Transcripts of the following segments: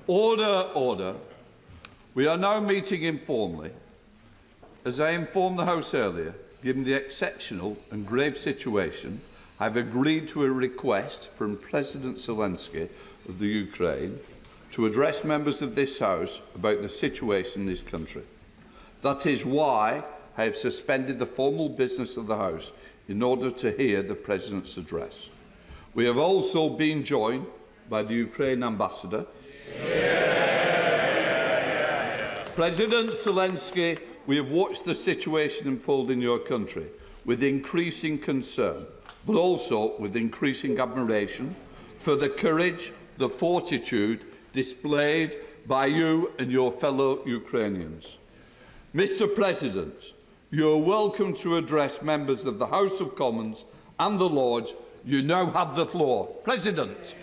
Order, order. We are now meeting informally. As I informed the House earlier, given the exceptional and grave situation, I have agreed to a request from President Zelensky of the Ukraine to address members of this House about the situation in his country. That is why I have suspended the formal business of the House in order to hear the President's address. We have also been joined by the Ukraine Ambassador. President Zelensky, we have watched the situation unfold in your country with increasing concern, but also with increasing admiration for the courage, the fortitude displayed by you and your fellow Ukrainians. Mr. President, you are welcome to address members of the House of Commons and the Lords. You now have the floor. President.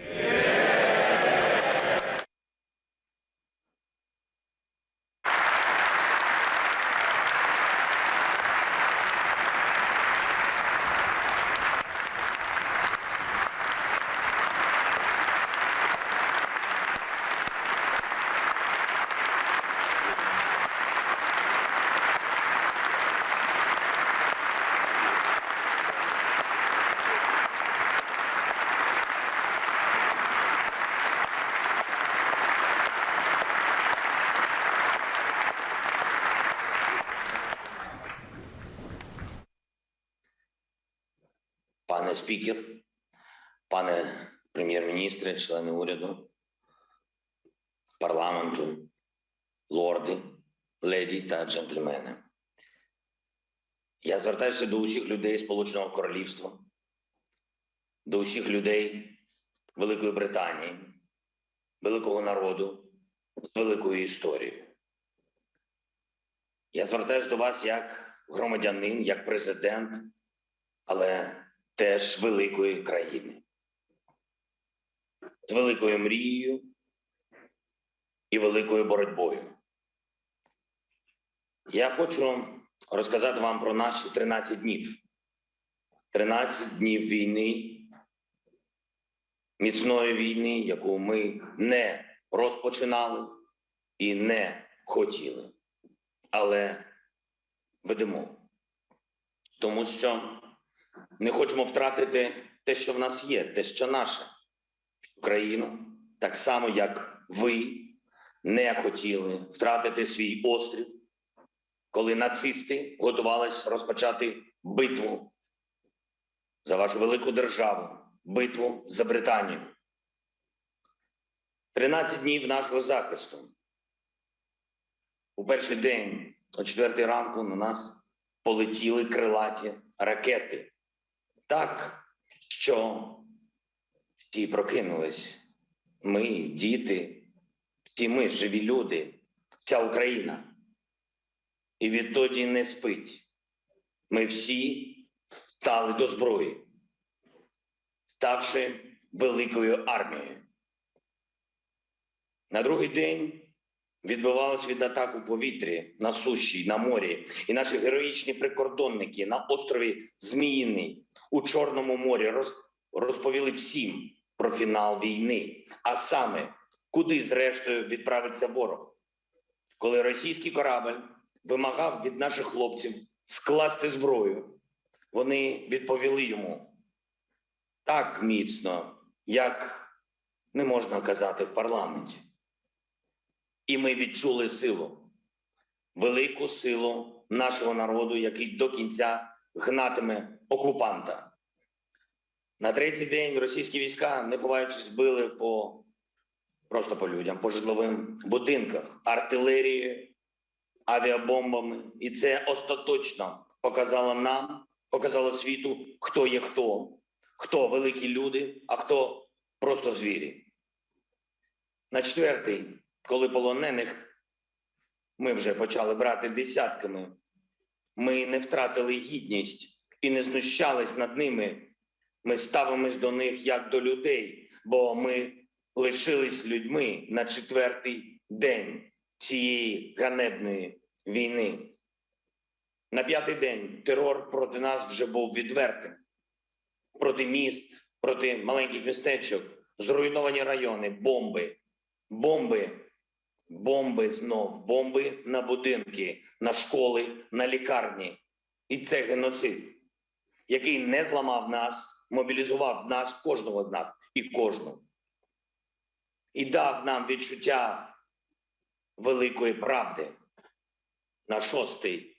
Пане спікер, пане прем'єр-міністре, члени уряду, парламенту, лорди, леді та джентльмени. Я звертаюся до усіх людей Сполученого Королівства, до усіх людей Великої Британії, великого народу з великою історією. Я звертаюся до вас як громадянин, як президент, але теж великої країни. З великою мрією і великою боротьбою. Я хочу розказати вам про наші 13 днів. 13 днів війни, міцної війни, яку ми не розпочинали і не хотіли, але ведемо. Тому що не хочемо втратити те, що в нас є, те, що наше. Україну, так само, як ви не хотіли втратити свій острів, коли нацисти готувалися розпочати битву за вашу велику державу, битву за Британію. 13 днів нашого захисту. У перший день, о 4-й ранку, на нас полетіли крилаті ракети. Так, що всі прокинулись. Ми, діти, всі ми, живі люди, вся Україна. І відтоді не спить. Ми всі стали до зброї, ставши великою армією. На другий день відбивалась від атак у повітрі, на суші, на морі. І наші героїчні прикордонники на острові Зміїний у Чорному морі розповіли всім про фінал війни. А саме, куди зрештою відправиться ворог. Коли російський корабль вимагав від наших хлопців скласти зброю, вони відповіли йому так міцно, як не можна казати в парламенті. І ми відчули силу, велику силу нашого народу, який до кінця гнатиме окупанта. На третій день російські війська, не ховаючись, били просто по людям, по житловим будинках, артилерією, авіабомбами. І це остаточно показало нам, показало світу, хто є хто. Хто великі люди, а хто просто звірі. На четвертий, коли полонених ми вже почали брати десятками, ми не втратили гідність і не знущались над ними. Ми ставимось до них як до людей, бо ми лишились людьми на четвертий день цієї ганебної війни. На п'ятий день терор проти нас вже був відвертим. Проти міст, проти маленьких містечок, зруйновані райони, бомби, Бомби, бомби знов, бомби на будинки, на школи, на лікарні. І це геноцид, який не зламав нас, мобілізував нас, кожного з нас і кожну. І дав нам відчуття великої правди. На 6-й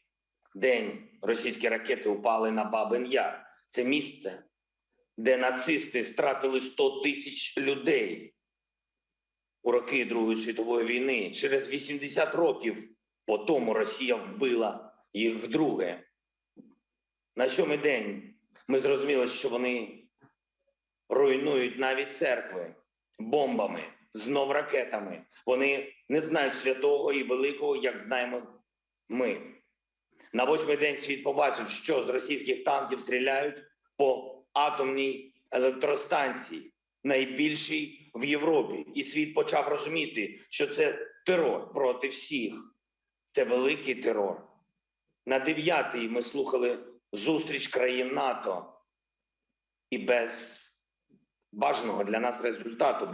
день російські ракети упали на Бабин Яр. Це місце, де нацисти стратили 100 тисяч людей у роки Другої світової війни. Через 80 років по тому Росія вбила їх вдруге. На 7-й день ми зрозуміли, що вони руйнують навіть церкви бомбами, знов ракетами. Вони не знають святого і великого, як знаємо ми. На 8-й день світ побачив, що з російських танків стріляють по атомній електростанції, найбільшій в Європі. І світ почав розуміти, що це терор проти всіх. Це великий терор. На 9-й ми слухали зустріч країн НАТО. І без бажаного для нас результату,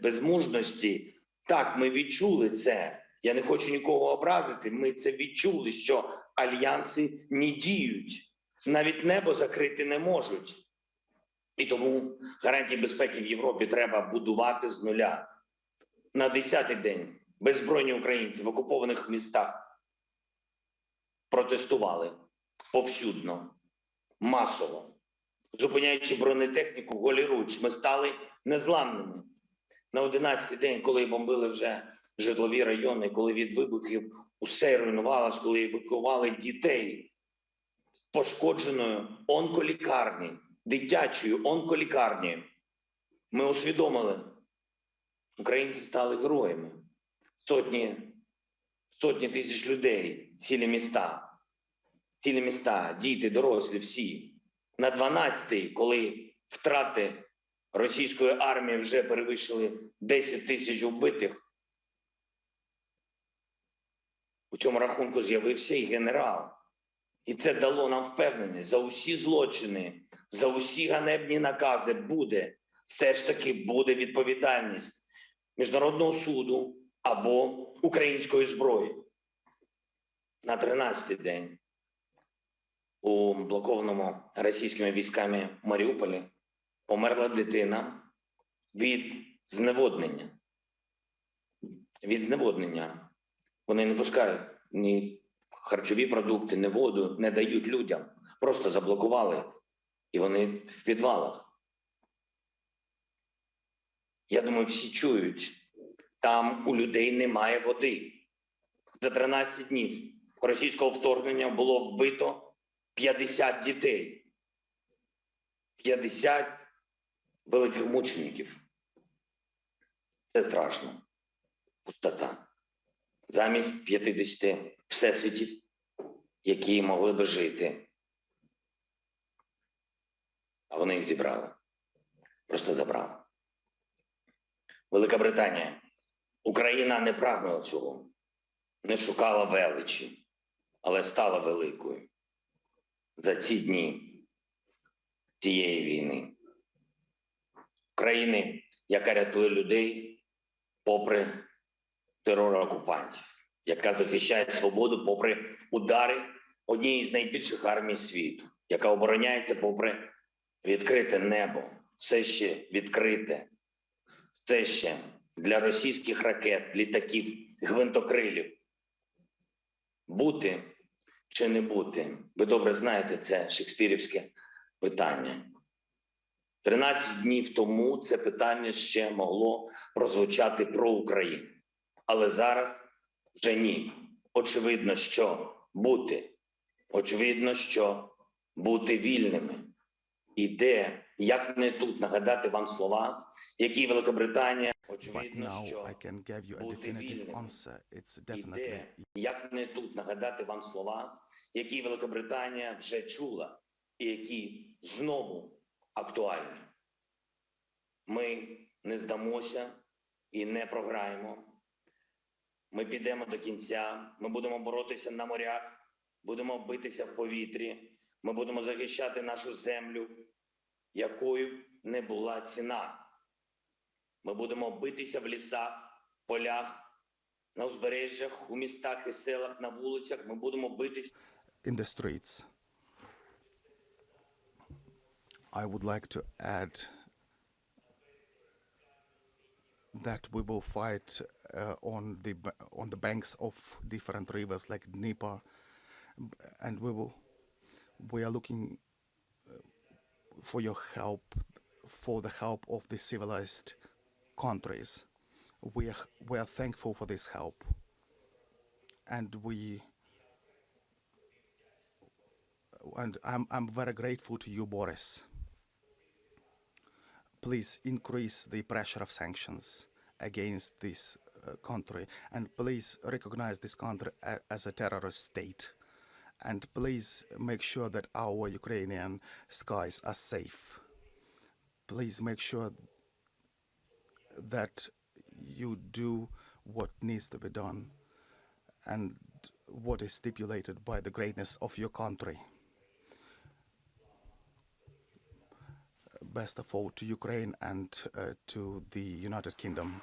без мужності. Так, ми відчули це. Я не хочу нікого образити. Ми це відчули, що альянси не діють. Навіть небо закрити не можуть. І тому гарантії безпеки в Європі треба будувати з нуля. На 10-й день беззбройні українці в окупованих містах протестували повсюдно, масово. Зупиняючи бронетехніку голіруч, ми стали незламними. На 11-й день, коли бомбили вже житлові райони, коли від вибухів усе руйнувалось, коли евакуювали дітей з пошкодженою онколікарні, дитячою онколікарні, ми усвідомили, українці стали героями. Сотні тисяч людей, цілі міста, діти, дорослі, всі. На 12-й, коли втрати російської армії вже перевищили 10 тисяч вбитих, у цьому рахунку з'явився і генерал. І це дало нам впевненість, за усі злочини, за усі ганебні накази все ж таки буде відповідальність Міжнародного суду або української зброї. На 13-й день у блокованому російськими військами Маріуполі померла дитина від зневоднення. Від зневоднення. Вони не пускають ні харчові продукти, ні воду, не дають людям. Просто заблокували. І вони в підвалах. Я думаю, всі чують. Там у людей немає води. За 13 днів російського вторгнення було вбито 50 дітей. 50 великих мучеників. Це страшно. Пустота. Замість 50 всесвітів, які могли би жити. А вони їх зібрали. Просто забрали. Велика Британія. Україна не прагнула цього. Не шукала величі, але стала великою. За ці дні цієї війни. України, яка рятує людей попри терор окупантів, яка захищає свободу попри удари однієї з найбільших армій світу, яка обороняється попри відкрите небо, все ще відкрите, все ще для російських ракет, літаків, гвинтокрилів. Бути чи не бути? Ви добре знаєте, це шекспірівське питання. 13 днів тому це питання ще могло прозвучати про Україну. Але зараз вже ні. Очевидно, що бути. Очевидно, що бути вільними. І де, як не тут, нагадати вам слова, які Великобританія, очевидно, що бути вільними. І де, як не тут, нагадати вам слова, які Великобританія вже чула і які знову актуальні. Ми не здамося і не програємо. Ми підемо до кінця, ми будемо боротися на морях, будемо битися в повітрі, ми будемо захищати нашу землю, якою б не була ціна. Ми будемо битися в лісах, полях, на узбережжях, у містах і селах, на вулицях. Ми будемо битися. In the streets. I would like to add that we will fight on the banks of different rivers like Dnieper, and we are looking for your help, for the help of the civilized countries. We are thankful for this help, and I'm very grateful to you, Boris. Please increase the pressure of sanctions against this country, and please recognize this country as a terrorist state, and please make sure that our Ukrainian skies are safe. Please make sure that you do what needs to be done and what is stipulated by the greatness of your country. Best of all to Ukraine and to the United Kingdom.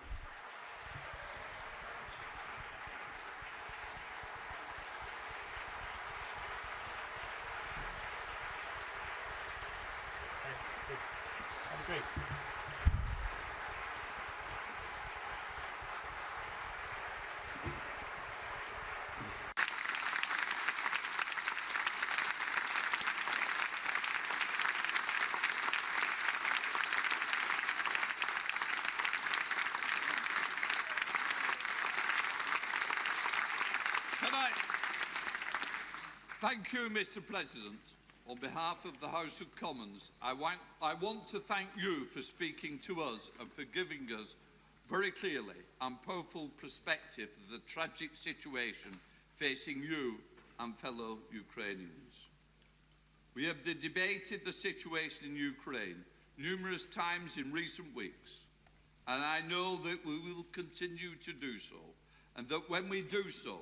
Thank you, Mr. President. On behalf of the House of Commons, I want to thank you for speaking to us and for giving us very clearly and powerful perspective of the tragic situation facing you and fellow Ukrainians. We have debated the situation in Ukraine numerous times in recent weeks, and I know that we will continue to do so, and that when we do so,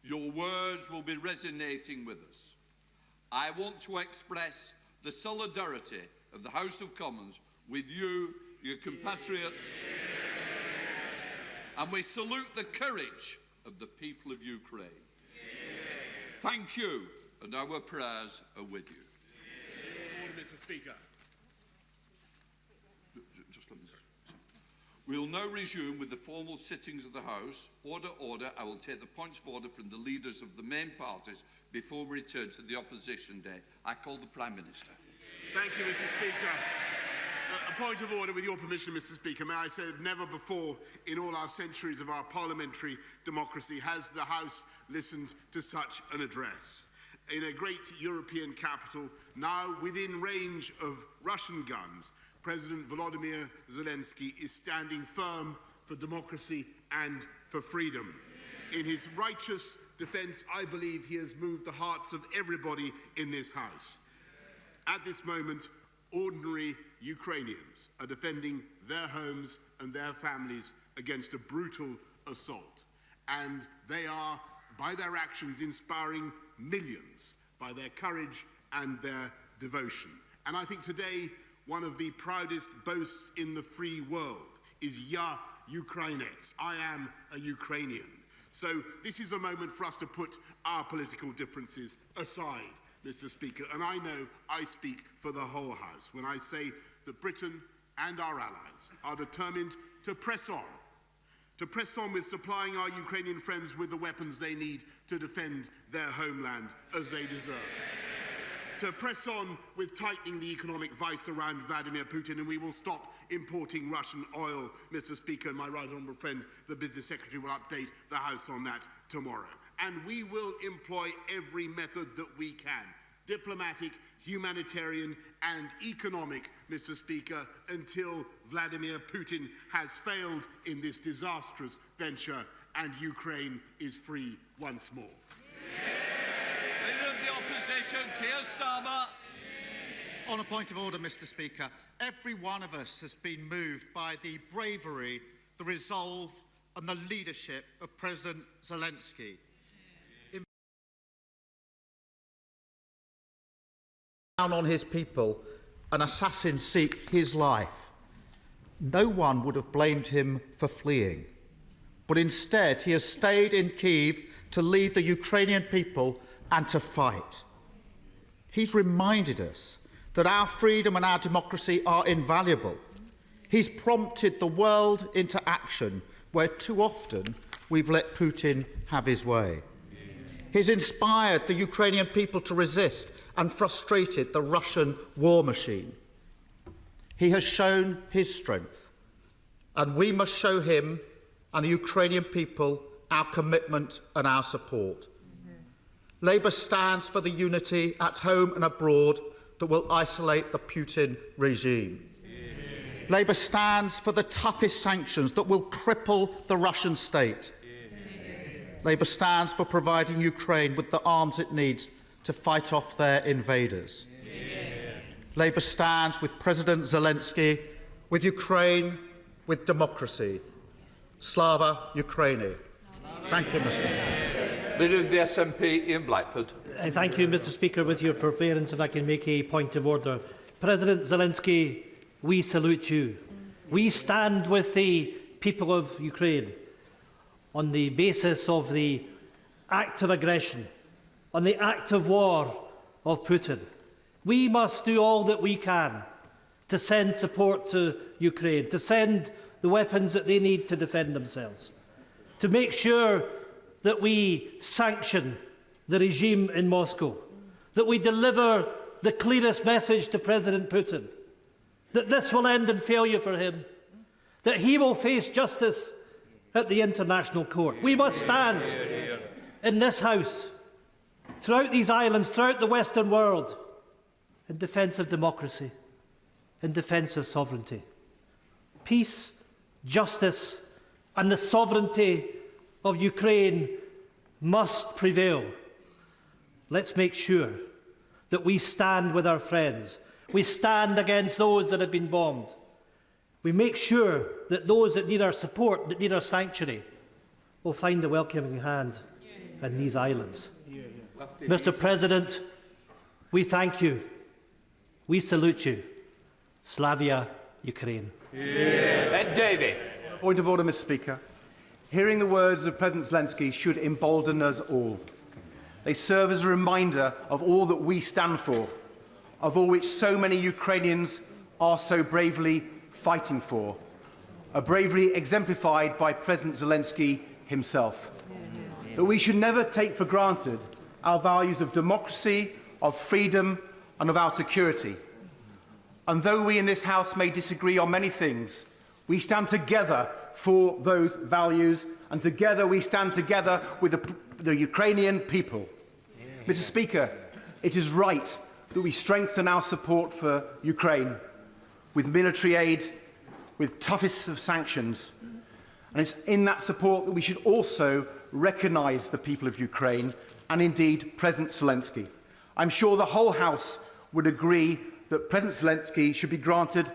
your words will be resonating with us. I want to express the solidarity of the House of Commons with you, your compatriots, and we salute the courage of the people of Ukraine. Thank you, and our prayers are with you. Order, Mr. Speaker. Just let me say. We'll now resume with the formal sittings of the House. Order, order. I will take the points of order from the leaders of the main parties before we return to the opposition day. I call the Prime Minister. Thank you, Mr. Speaker. A point of order, with your permission, Mr. Speaker. May I say that never before in all our centuries of our parliamentary democracy has the House listened to such an address. In a great European capital, now within range of Russian guns, President Volodomyr Zelensky is standing firm for democracy and for freedom. In his righteous defense, I believe he has moved the hearts of everybody in this House. At this moment, ordinary Ukrainians are defending their homes and their families against a brutal assault. And they are, by their actions, inspiring millions by their courage and their devotion. And I think today, one of the proudest boasts in the free world is Ya Ukrainets. I am a Ukrainian. So this is a moment for us to put our political differences aside, Mr. Speaker, and I know I speak for the whole House when I say that Britain and our allies are determined to press on with supplying our Ukrainian friends with the weapons they need to defend their homeland as they deserve. To press on with tightening the economic vice around Vladimir Putin, and we will stop importing Russian oil, Mr. Speaker, and my right honourable friend, the Business Secretary, will update the House on that tomorrow. And we will employ every method that we can, diplomatic, humanitarian and economic, Mr. Speaker, until Vladimir Putin has failed in this disastrous venture and Ukraine is free once more. Leader of the Opposition, Keir Starmer. On a point of order, Mr. Speaker, every one of us has been moved by the bravery, the resolve and the leadership of President Zelensky. Down on his people, an assassin seek his life. no one would have blamed him for fleeing. But instead, he has stayed in Kyiv to lead the Ukrainian people and to fight. He's reminded us that our freedom and our democracy are invaluable. He's prompted the world into action where too often we've let Putin have his way. He's inspired the Ukrainian people to resist and frustrated the Russian war machine. He has shown his strength, and we must show him and the Ukrainian people our commitment and our support. Labour stands for the unity at home and abroad that will isolate the Putin regime. Labour stands for the toughest sanctions that will cripple the Russian state. Labour stands for providing Ukraine with the arms it needs to fight off their invaders. Labour stands with President Zelensky, with Ukraine, with democracy. Slava Ukraini. Thank you, Mr. Leader of the SNP, Ian Blackford. Thank you, Mr. Speaker. With your forbearance, if I can make a point of order. President Zelensky, we salute you. We stand with the people of Ukraine on the basis of the act of aggression, on the act of war of Putin. We must do all that we can to send support to Ukraine, to send the weapons that they need to defend themselves, to make sure that we sanction the regime in Moscow, that we deliver the clearest message to President Putin, that this will end in failure for him, that he will face justice at the International Court. We must stand in this House, throughout these islands, throughout the Western world, in defence of democracy, in defence of sovereignty. Peace, justice and the sovereignty of Ukraine must prevail. Let's make sure that we stand with our friends. We stand against those that have been bombed. We make sure that those that need our support, that need our sanctuary, will find a welcoming hand in these islands. Mr. President, we thank you. We salute you. Slavia Ukraine. Ed Davey. Point of order, Mr. Speaker. Hearing the words of President Zelensky should embolden us all. They serve as a reminder of all that we stand for, of all which so many Ukrainians are so bravely fighting for, a bravery exemplified by President Zelensky himself. That we should never take for granted our values of democracy, of freedom and of our security. And though we in this House may disagree on many things, we stand together for those values, and together we stand together with the Ukrainian people. Mr. Speaker, it is right that we strengthen our support for Ukraine with military aid, with toughest of sanctions. And it's in that support that we should also recognise the people of Ukraine and indeed President Zelensky. I'm sure the whole House would agree that President Zelensky should be granted